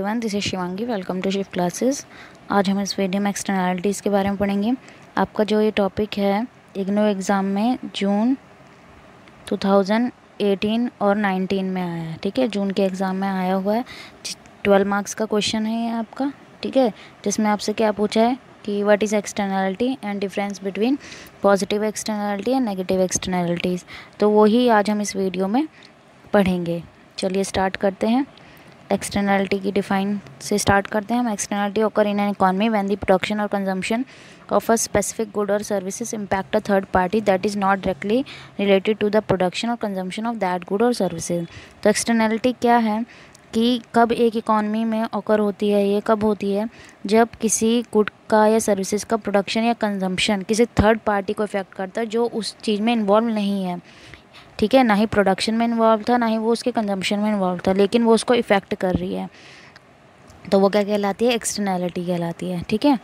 Everyone, this is Shivangi. Welcome to shift classes. आज हम इस वीडियो में एक्सटर्नैलिटीज़ के बारे में पढ़ेंगे। आपका जो ये टॉपिक है इग्नू एग्ज़ाम में जून 2018 और 19 में आया है। ठीक है, जून के एग्ज़ाम में आया हुआ है। 12 मार्क्स का क्वेश्चन है ये आपका। ठीक है, जिसमें आपसे क्या पूछा है कि what is externality and difference between positive externality and negative externalities. तो वही आज हम इस वीडियो में पढ़ेंगे। चलिए स्टार्ट करते हैं। एक्सटर्नैलिटी की डिफाइन से स्टार्ट करते हैं हम। Externality occur in an economy when the production or consumption of a specific good or services impact a third party that is not directly related to the production or consumption of that good or services। तो externality क्या है कि कब एक economy में occur होती है, ये कब होती है जब किसी गुड का या सर्विसेज का प्रोडक्शन या कंजम्पशन किसी थर्ड पार्टी को इफेक्ट करता है जो उस चीज़ में इन्वॉल्व नहीं है। ठीक है, ना ही प्रोडक्शन में इन्वॉल्व था, ना ही वो उसके कंजम्पशन में इन्वॉल्व था, लेकिन वो उसको इफ़ेक्ट कर रही है, तो वो क्या कहलाती है? एक्सटर्नैलिटी कहलाती है। ठीक है,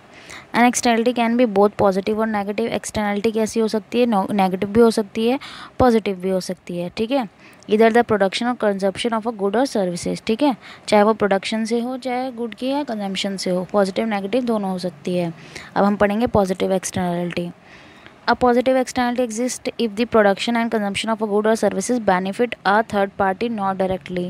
and externality can B both positive और नेगेटिव। एक्सटर्नैलिटी कैसी हो सकती है? नेगेटिव भी हो सकती है, पॉजिटिव भी हो सकती है। ठीक है, इधर द प्रोडक्शन और कंजम्पशन ऑफ अ गुड और सर्विसेज। ठीक है, चाहे वो प्रोडक्शन से हो, चाहे गुड की या कंजम्पशन से हो, पॉजिटिव नेगेटिव दोनों हो सकती है। अब हम पढ़ेंगे positive externality. A positive externality exists if the production and consumption of a good or services benefit a third party not directly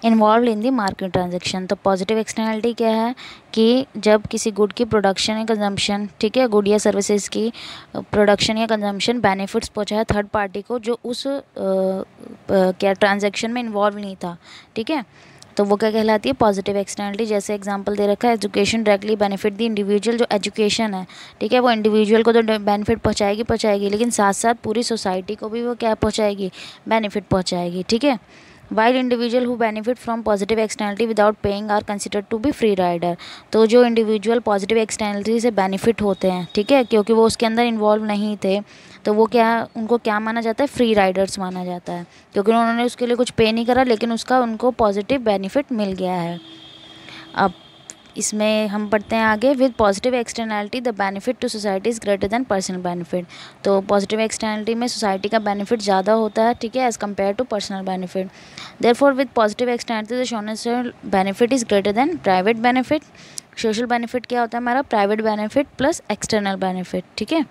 involved in the market transaction। तो पॉजिटिव एक्सटर्नैलिटी क्या है कि जब किसी गुड की प्रोडक्शन या consumption, ठीक है, गुड या सर्विसेज की प्रोडक्शन या कंजम्पशन बेनिफिट्स पहुँचाए थर्ड पार्टी को जो उस क्या ट्रांजैक्शन में इन्वॉल्व नहीं था। ठीक है, तो वो क्या कहलाती है? Positive externality. जैसे एग्जांपल दे रखा है, education directly benefit the individual. जो एजुकेशन है, ठीक है, वो इंडिविजुअल को तो बेनिफिट पहुंचाएगी, लेकिन साथ साथ पूरी सोसाइटी को भी वो क्या पहुंचाएगी? बेनिफिट पहुंचाएगी। ठीक है, while individual who benefit from positive externality without paying are considered to be free rider. तो जो इंडिविजुअल पॉजिटिव एक्सटर्नैलिटी से बेनिफिट होते हैं, ठीक है, क्योंकि वो उसके अंदर इन्वॉल्व नहीं थे, तो वो क्या, उनको क्या माना जाता है? फ्री राइडर्स माना जाता है, क्योंकि उन्होंने उसके लिए कुछ पे नहीं करा, लेकिन उसका उनको पॉजिटिव बेनिफिट मिल गया है। अब इसमें हम पढ़ते हैं आगे। With positive externality the benefit to society is greater than personal benefit. तो पॉजिटिव एक्सटर्नैलिटी में सोसाइटी का बेनिफिट ज़्यादा होता है, ठीक है, as compare to personal benefit. Therefore with positive externality the social benefit is greater than private benefit. Social benefit क्या होता है हमारा? Private benefit plus external benefit. ठीक है,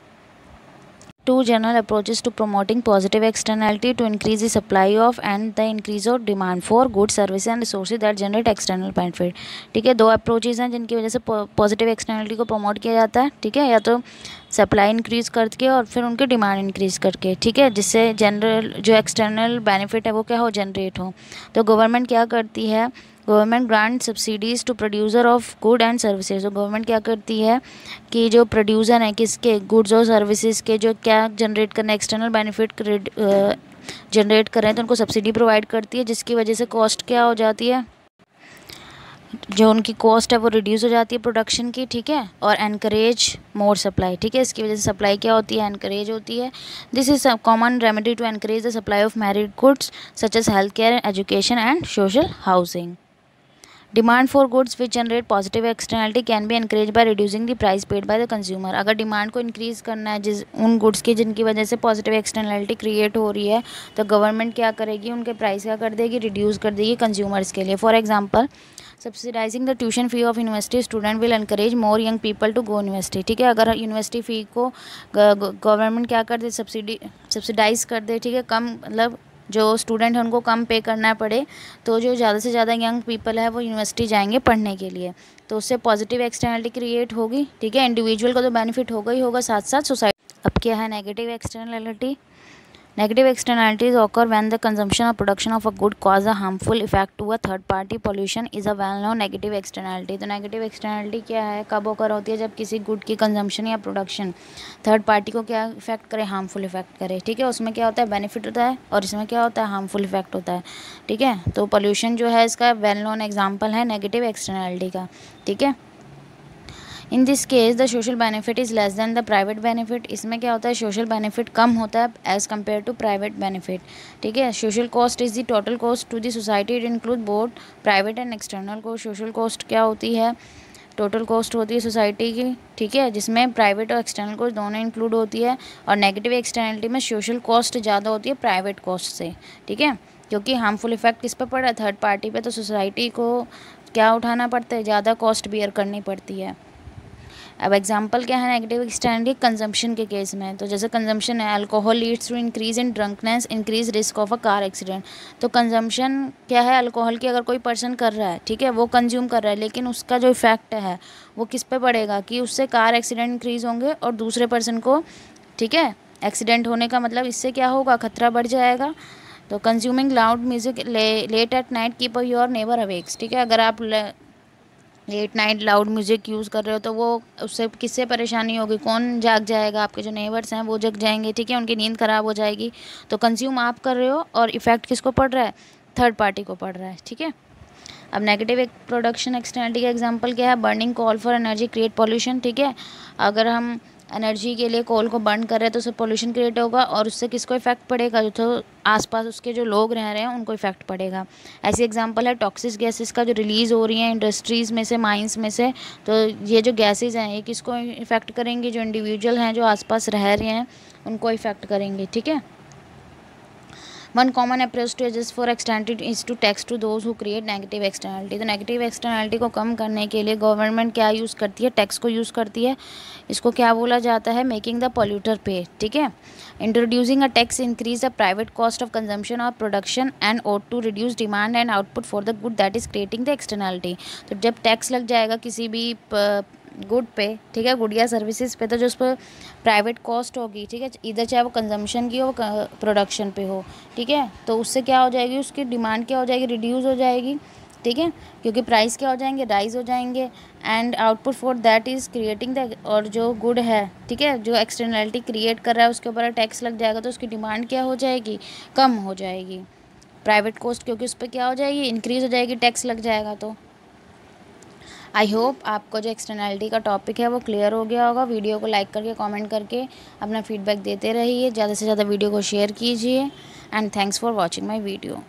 two general approaches to promoting positive externality to increase the supply of and the increase of demand for goods, services and resources that generate external benefit। ठीक है, दो approaches हैं जिनकी वजह से positive externality को प्रमोट किया जाता है। ठीक है, या तो सप्लाई इंक्रीज़ करके और फिर उनके डिमांड इंक्रीज़ करके, ठीक है, जिससे जनरल जो एक्सटर्नल बेनिफिट है वो क्या हो? जनरेट हो। तो गवर्नमेंट क्या करती है? Government grant subsidies to producer of good and services. तो गवर्नमेंट क्या करती है कि जो प्रोड्यूसर हैं किसके? गुड्स और सर्विसेज के, जो क्या जनरेट करना है, एक्सटर्नल बेनिफिट जनरेट कर रहे हैं, तो उनको सब्सिडी प्रोवाइड करती है, जिसकी वजह से कॉस्ट क्या हो जाती है? जो उनकी कॉस्ट है वो रिड्यूस हो जाती है प्रोडक्शन की। ठीक है, और एनकरेज मोर सप्लाई। ठीक है, इसकी वजह से सप्लाई क्या होती है? एनकरेज होती है। This is common remedy to encourage the supply of merit goods such as health care, education and social housing. Demand for goods which generate positive externality can be encourage by reducing the price paid by the consumer. अगर demand को increase करना है उन goods की जिनकी वजह से positive externality create हो रही है, तो गवर्नमेंट क्या करेगी? उनके प्राइस क्या कर देगी? रिड्यूस कर देगी कंज्यूमर्स के लिए। For example, subsidising the tuition fee of university student will encourage more young people to go university. ठीक है, अगर यूनिवर्सिटी फ़ी को गवर्नमेंट क्या कर दे? सब्सिडाइज कर दे, ठीक है, कम, मतलब जो स्टूडेंट है उनको कम पे करना पड़े, तो जो ज़्यादा से ज़्यादा यंग पीपल है वो यूनिवर्सिटी जाएंगे पढ़ने के लिए, तो उससे पॉजिटिव एक्सटर्नैलिटी क्रिएट होगी। ठीक है, इंडिविजुअल को तो बेनिफिट होगा ही होगा, साथ साथ सोसाइटी। अब क्या है negative externality? Negative externalities occur when the consumption or production of a good cause a harmful effect to a third party। Pollution is a well known negative externality। तो नेगेटिव एक्सटर्नैलिटी क्या है? कब occur होती है? जब किसी good की consumption या प्रोडक्शन थर्ड पार्टी को क्या इफेक्ट करे? हार्मफुल इफेक्ट करे। ठीक है, उसमें क्या होता है? बेनिफिट होता है, और इसमें क्या होता है? हार्मफुल इफेक्ट होता है। ठीक है, तो पोल्यूशन जो है इसका वेल नोन एग्जाम्पल है नेगेटिव एक्सटर्नैलिटी का। ठीक है, in this case the social benefit is less than the private benefit. इसमें क्या होता है? सोशल बेनिफिट कम होता है as compare to private benefit. ठीक है, social cost is the total cost to the society. It include both private and external cost. Social cost क्या होती है? टोटल कॉस्ट होती है सोसाइटी की। ठीक है, जिसमें प्राइवेट और एक्सटर्नल कॉस्ट दोनों इंक्लूड होती है, और नेगेटिव एक्सटर्नलिटी में सोशल कॉस्ट ज़्यादा होती है प्राइवेट कॉस्ट से। ठीक है, क्योंकि हार्मफुल इफेक्ट किस पे पड़ रहा है, थर्ड पार्टी पे, तो सोसाइटी को क्या उठाना पड़ता है, ज़्यादा कॉस्ट बियर करनी पड़ती है। अब एग्जांपल क्या है नेगेटिव एक्सटर्नलिटी कंजम्पशन के केस में, तो जैसे कंजम्पशन है, alcohol leads to increase in drunkenness, increase risk of a car accident. तो कंजम्पशन क्या है, अल्कोहल की अगर कोई पर्सन कर रहा है, ठीक है, वो कंज्यूम कर रहा है, लेकिन उसका जो इफेक्ट है वो किस पे पड़ेगा कि उससे कार एक्सीडेंट इंक्रीज होंगे और दूसरे पर्सन को, ठीक है, एक्सीडेंट होने का मतलब इससे क्या होगा, खतरा बढ़ जाएगा। तो consuming loud music late at night keep your neighbour awakes, ठीक है, अगर आप late night loud music use कर रहे हो तो वो उससे किससे परेशानी होगी, कौन जाग जाएगा, आपके जो नेबर्स हैं वो जग जाएंगे, ठीक है, उनकी नींद ख़राब हो जाएगी। तो कंज्यूम आप कर रहे हो और इफ़ेक्ट किसको पड़ रहा है, थर्ड पार्टी को पड़ रहा है, ठीक है। अब नेगेटिव एक प्रोडक्शन एक्सटर्नलिटी का एग्जांपल क्या है, burning coal for energy create pollution, ठीक है, अगर हम एनर्जी के लिए कोल को बर्न कर रहे हैं तो उससे पोल्यूशन क्रिएट होगा और उससे किसको इफेक्ट पड़ेगा, जो तो आसपास उसके जो लोग रह रहे हैं उनको इफेक्ट पड़ेगा। ऐसी एग्जांपल है टॉक्सिक गैसेस का जो रिलीज़ हो रही हैं इंडस्ट्रीज़ में से, माइंस में से, तो ये जो गैसेज हैं ये किसको इफेक्ट करेंगी, जो इंडिविजुअल हैं जो आसपास रह रहे हैं उनको इफेक्ट करेंगे, ठीक है। One common approach to adjust for externality is to tax to those who create negative externality. तो नेगेटिव एक्सटर्नलिटी को कम करने के लिए गवर्नमेंट क्या यूज़ करती है, टैक्स को यूज़ करती है। इसको क्या बोला जाता है, मेकिंग द पॉल्यूटर पे, ठीक है। Introducing a tax increase the private cost of consumption और production and ought to reduce demand and output for the good that is creating the externality. तो जब टैक्स लग जाएगा किसी भी गुड पे, ठीक है, गुड या सर्विसेज पे, तो जो उस पर प्राइवेट कॉस्ट होगी, ठीक है, इधर चाहे वो कंजम्पशन की हो प्रोडक्शन पे हो, ठीक है, तो उससे क्या हो जाएगी, उसकी डिमांड क्या हो जाएगी, रिड्यूस हो जाएगी, ठीक है, क्योंकि प्राइस क्या हो जाएंगे, राइज हो जाएंगे, and output for that is creating the, और जो गुड है, ठीक है, जो एक्सटर्नलिटी क्रिएट कर रहा है उसके ऊपर टैक्स लग जाएगा तो उसकी डिमांड क्या हो जाएगी, कम हो जाएगी, प्राइवेट कॉस्ट क्योंकि उस पर क्या हो जाएगी, इंक्रीज़ हो जाएगी, टैक्स लग जाएगा। तो आई होप आपको जो एक्सटर्नलिटी का टॉपिक है वो क्लियर हो गया होगा। वीडियो को लाइक करके कमेंट करके अपना फीडबैक देते रहिए, ज़्यादा से ज़्यादा वीडियो को शेयर कीजिए, and thanks for watching my video.